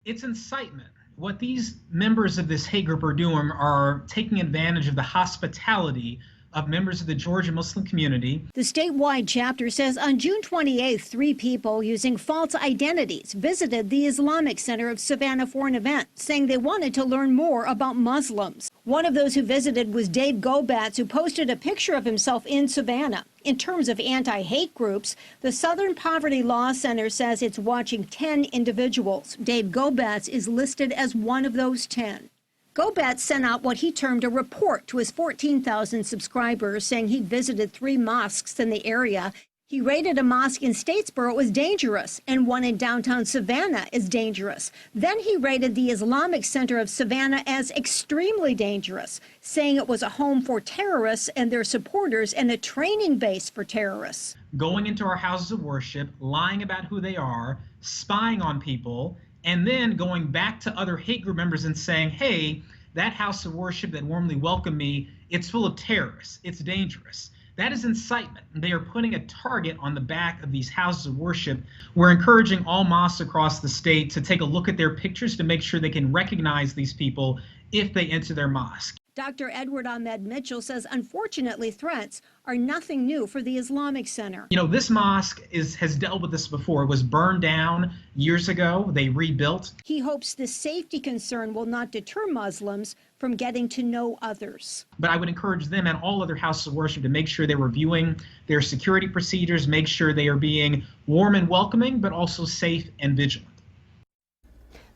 It's incitement. What these members of this hate group are doing are taking advantage of the hospitality of members of the Georgia Muslim community. The statewide chapter says on June 28th, 3 people using false identities visited the Islamic Center of Savannah for an event, saying they wanted to learn more about Muslims. One of those who visited was Dave Gobatz, who posted a picture of himself in Savannah. In terms of anti-hate groups, the Southern Poverty Law Center says it's watching 10 individuals. Dave Gobatz is listed as one of those 10. Gobatz sent out what he termed a report to his 14,000 subscribers, saying he visited 3 mosques in the area. He rated a mosque in Statesboro as dangerous and one in downtown Savannah as dangerous. Then he rated the Islamic Center of Savannah as extremely dangerous, saying it was a home for terrorists and their supporters and a training base for terrorists. Going into our houses of worship, lying about who they are, spying on people, and then going back to other hate group members and saying, hey, that house of worship that warmly welcomed me, it's full of terrorists, it's dangerous. That is incitement. They are putting a target on the back of these houses of worship. We're encouraging all mosques across the state to take a look at their pictures to make sure they can recognize these people if they enter their mosque. Dr. Edward Ahmed Mitchell says, unfortunately, threats are nothing new for the Islamic Center. You know, this mosque has dealt with this before. It was burned down years ago. They rebuilt. He hopes the safety concern will not deter Muslims from getting to know others. But I would encourage them and all other houses of worship to make sure they're reviewing their security procedures, make sure they are being warm and welcoming, but also safe and vigilant.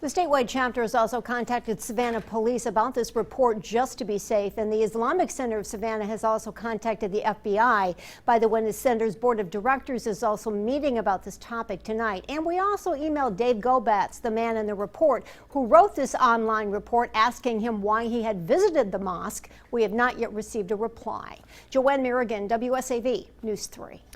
The statewide chapter has also contacted Savannah police about this report just to be safe, and the Islamic Center of Savannah has also contacted the FBI. By the way, the center's board of directors is also meeting about this topic tonight. And we also emailed Dave Gobatz, the man in the report, who wrote this online report, asking him why he had visited the mosque. We have not yet received a reply. Joanne Merrigan, WSAV News 3.